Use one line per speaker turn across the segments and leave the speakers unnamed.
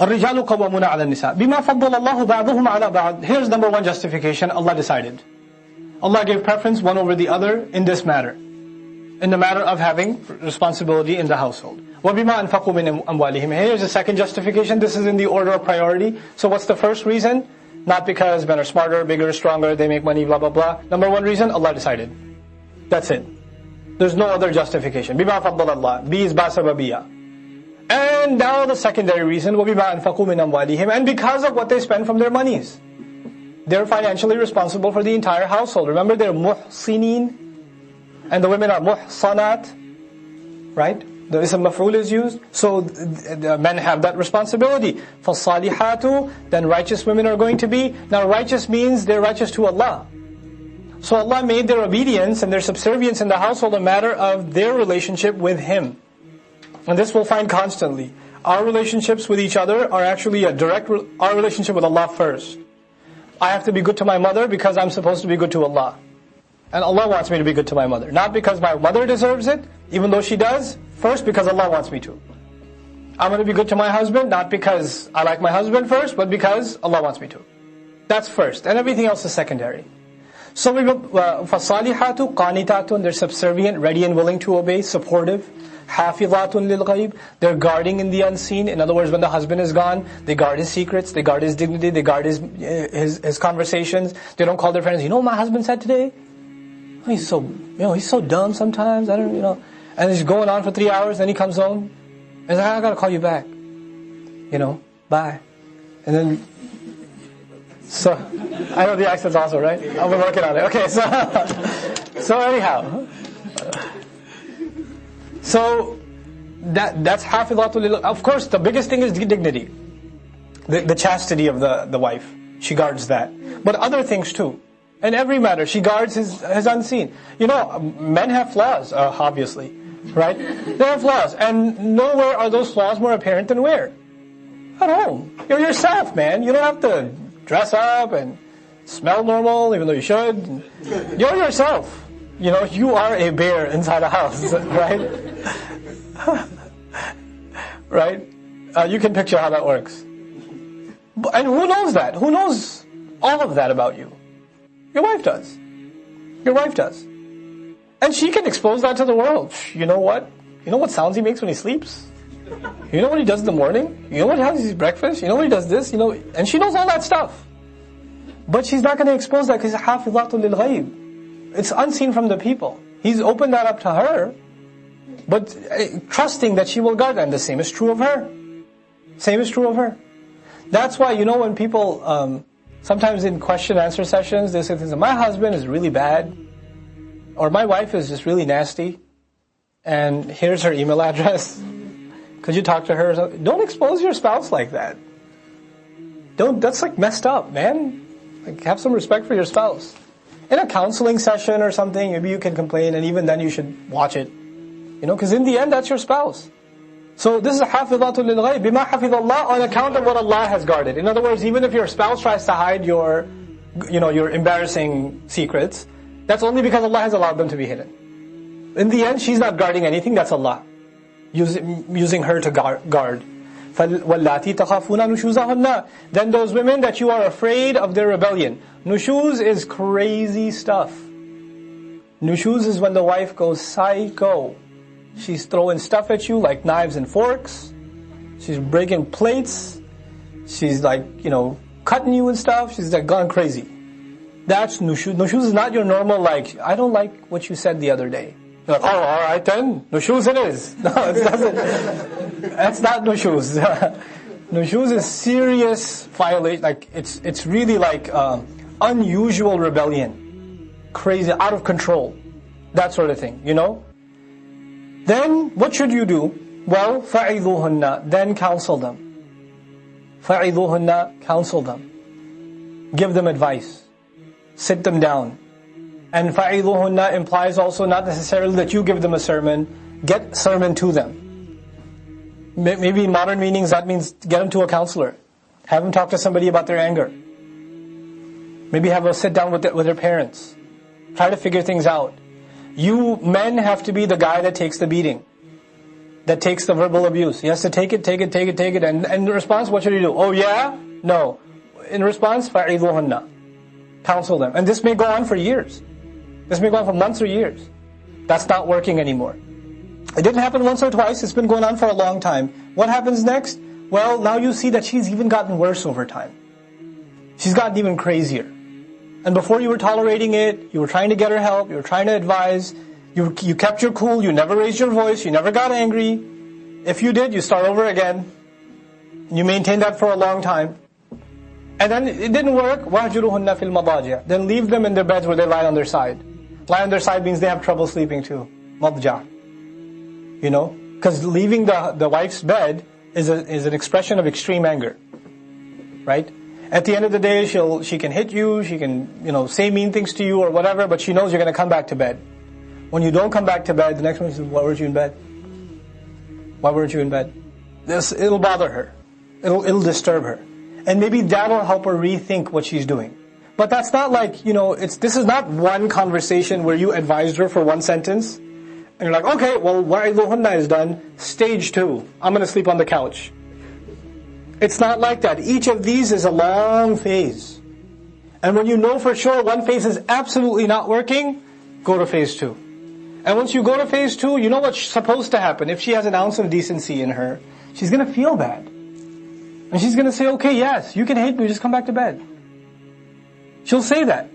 الرجال قوامون على النساء بما فضل الله بعضهم على بعض. Here's number one justification. Allah decided. Allah gave preference one over the other in this matter. In the matter of having responsibility in the household. وَبِمَا أَنْفَقُوا مِنْ أَمْوَالِهِمْ. Here's the second justification. This is in the order of priority. So what's the first reason? Not because men are smarter, bigger, stronger, they make money, blah, blah, blah. Number one reason, Allah decided. That's it. There's no other justification. بِمَا فَضَّلَ اللَّهِ. B is basababiyya. And now the secondary reason, وَبِمَا أَنْفَقُوا مِنْ أَمْوَالِهِمْ. And because of what they spend from their monies. They're financially responsible for the entire household. Remember, they're muhsineen. And the women are muhsanat. Right? The ism maf'ul is used. So the men have that responsibility. فَالصَّالِحَاتُ. Then righteous women are going to be. Now righteous means they're righteous to Allah. So Allah made their obedience and their subservience in the household a matter of their relationship with Him. And this we'll find constantly. Our relationships with each other are actually our relationship with Allah first. I have to be good to my mother because I'm supposed to be good to Allah. And Allah wants me to be good to my mother. Not because my mother deserves it, even though she does. First, because Allah wants me to. I'm going to be good to my husband, not because I like my husband first, but because Allah wants me to. That's first. And everything else is secondary. So فَصَالِحَاتُ قَانِتَاتٌ. They're subservient, ready and willing to obey, supportive. حَافِظَاتٌ لِلْغَيْبِ. They're guarding in the unseen. In other words, when the husband is gone, they guard his secrets, they guard his dignity, they guard his conversations. They don't call their friends, you know what my husband said today? He's so dumb sometimes, and he's going on for 3 hours, then he comes home, and he's like, I gotta call you back. Bye. And then, so, I know the accent's also, right? I've been working on it. Okay, so anyhow. So, that's hafizatul lil. Of course, the biggest thing is dignity. The chastity of the wife. She guards that. But other things too. In every matter, she guards his unseen. Men have flaws, obviously. Right? They have flaws. And nowhere are those flaws more apparent than where? At home. You're yourself, man. You don't have to dress up and smell normal, even though you should. You're yourself. You are a bear inside a house, right? Right? You can picture how that works. And who knows that? Who knows all of that about you? Your wife does. Your wife does. And she can expose that to the world. You know what? You know what sounds he makes when he sleeps? You know what he does in the morning? You know what happens his breakfast? You know what he does this? And she knows all that stuff. But she's not going to expose that because hafizatul lil ghaib. It's unseen from the people. He's opened that up to her, but trusting that she will guard that. And the same is true of her. Same is true of her. That's why, when people, sometimes in question answer sessions, they say things like, my husband is really bad, or my wife is just really nasty, and here's her email address. Could you talk to her? Don't expose your spouse like that. That's like messed up, man. Like, have some respect for your spouse. In a counseling session or something, maybe you can complain, and even then you should watch it. Because in the end, that's your spouse. So this is hafizatul lil ghaib, bima hafidallah, on account of what Allah has guarded. In other words, even if your spouse tries to hide your embarrassing secrets, that's only because Allah has allowed them to be hidden. In the end, she's not guarding anything, that's Allah. Using her to guard. وَاللَّاتِي تَخَافُونَ نُشُوزَهُنَّ. Then those women that you are afraid of their rebellion. Nushuz is crazy stuff. Nushuz is when the wife goes psycho. She's throwing stuff at you like knives and forks. She's breaking plates. She's like, cutting you and stuff. She's like gone crazy. That's nushuz. Nushuz is not your normal I don't like what you said the other day. You're like, oh, alright then. Nushuz it is. No, it doesn't. That's not nushuz. Nushuz is serious violation. It's really unusual rebellion. Crazy, out of control. That sort of thing, Then, what should you do? Well, فَعِذُوهُنَّ. Then counsel them. فَعِذُوهُنَّ. Counsel them. Give them advice. Sit them down. And فَعِذُوهُنَّ implies also not necessarily that you give them a sermon. Get sermon to them. Maybe in modern meanings that means get them to a counselor. Have them talk to somebody about their anger. Maybe have them sit down with their parents. Try to figure things out. You men have to be the guy that takes the beating. that takes the verbal abuse. He has to take it, and in response, what should he do? Oh yeah? No. In response, فَعِذُوهُنَّ. Counsel them. And this may go on for years. This may go on for months or years. That's not working anymore. It didn't happen once or twice, it's been going on for a long time. What happens next? Well, now you see that she's even gotten worse over time. She's gotten even crazier. And before you were tolerating it, you were trying to get her help, you were trying to advise, you kept your cool, you never raised your voice, you never got angry. If you did, you start over again. You maintained that for a long time. And then it didn't work. وَهْجُرُهُنَّ فِي الْمَضَاجِعِ. Then leave them in their beds where they lie on their side. Lie on their side means they have trouble sleeping too. Madja. You know? Because leaving the wife's bed is an expression of extreme anger. Right? At the end of the day, she can hit you, she can, say mean things to you or whatever, but she knows you're going to come back to bed. When you don't come back to bed, the next one says, why weren't you in bed? Why weren't you in bed? It'll bother her. It'll disturb her. And maybe that'll help her rethink what she's doing. But that's not like, this is not one conversation where you advised her for one sentence, and you're like, okay, well, وَعِذُوهُنَّ is done. Stage 2, I'm going to sleep on the couch. It's not like that. Each of these is a long phase. And when you know for sure one phase is absolutely not working, go to phase 2. And once you go to phase 2, you know what's supposed to happen. If she has an ounce of decency in her, she's going to feel bad. And she's going to say, okay, yes, you can hate me, just come back to bed. She'll say that.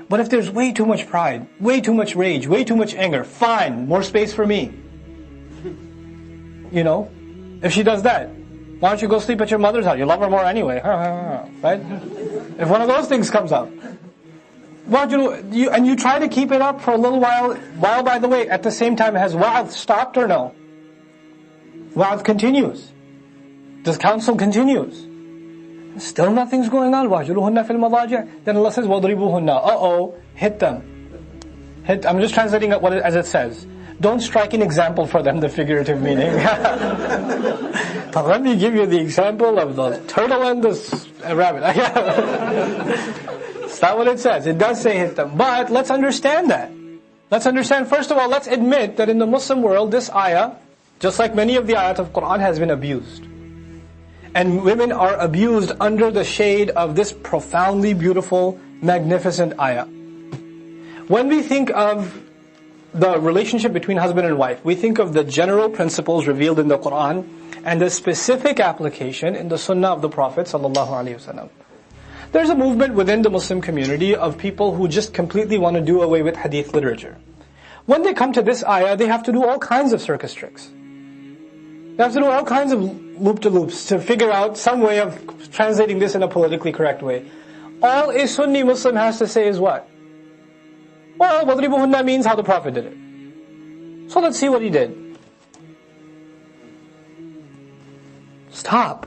But if there's way too much pride, way too much rage, way too much anger, fine, more space for me. If she does that, why don't you go sleep at your mother's house? You love her more anyway. Right? If one of those things comes up. Why don't you try to keep it up for a little while, by the way, at the same time, has wa'adh stopped or no? Wa'adh continues. This counsel continues. Still nothing's going on. وَهْجُرُهُنَّ فِي الْمَضَاجِعِ. Then Allah says, وَضْرِبُوهُنَّ. Uh-oh, hit them. I'm just translating it as it says. Don't strike an example for them, the figurative meaning. But let me give you the example of the turtle and the rabbit. It's not what it says. It does say hit them. But let's understand that. First of all, let's admit that in the Muslim world, this ayah, just like many of the ayat of Qur'an, has been abused. And women are abused under the shade of this profoundly beautiful, magnificent ayah. When we think of the relationship between husband and wife, we think of the general principles revealed in the Qur'an and the specific application in the Sunnah of the Prophet ﷺ. There's a movement within the Muslim community of people who just completely want to do away with hadith literature. When they come to this ayah, they have to do all kinds of circus tricks. They have to do all kinds of loop-to-loops to figure out some way of translating this in a politically correct way. All a Sunni Muslim has to say is what? Well, وَضْرِبُهُنَّ means how the Prophet did it. So let's see what he did. Stop.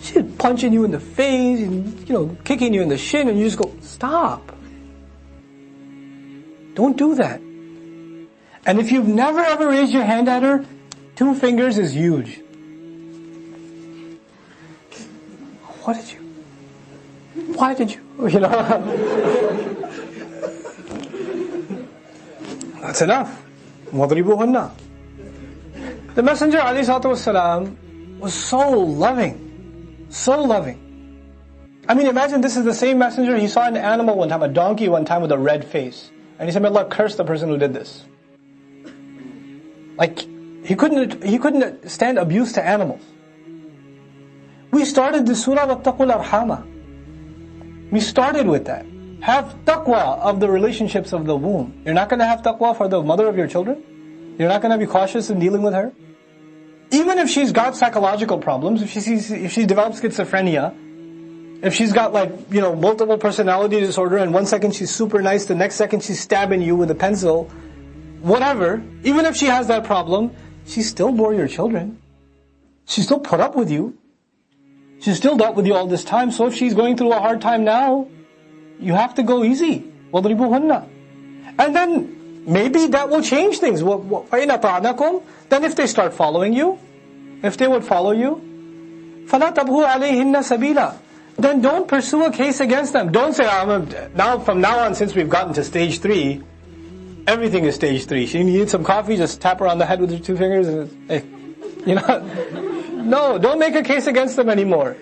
She's punching you in the face and, kicking you in the shin, and you just go, stop. Don't do that. And if you've never ever raised your hand at her, 2 fingers is huge. Why did you? That's enough. وَضْرِبُوهُنَّ. The Messenger ﷺ was so loving. So loving. I mean, imagine this is the same Messenger, he saw an animal one time, a donkey one time with a red face. And he said, may Allah curse the person who did this. Like, he couldn't stand abuse to animals. We started the surah وَاتَّقُوا الْأَرْحَامَ. We started with that. Have taqwa of the relationships of the womb. You're not going to have taqwa for the mother of your children? You're not going to be cautious in dealing with her? Even if she's got psychological problems, if she develops schizophrenia, if she's got multiple personality disorder, and one second she's super nice, the next second she's stabbing you with a pencil, whatever, even if she has that problem, she still bore your children. She still put up with you. She still dealt with you all this time. So if she's going through a hard time now, you have to go easy. وَضْرِبُوهُنَّ. And then maybe that will change things. فَإِنْ أَطَعْنَكُمْ. Then if they start following you, if they would follow you, فَلَا تَبْهُوا عَلَيْهِنَّ سَبِيلًا. Then don't pursue a case against them. Don't say, from now on, since we've gotten to stage 3, Everything is stage 3. She needs some coffee, just tap her on the head with your 2 fingers and, hey, no, don't make a case against them anymore.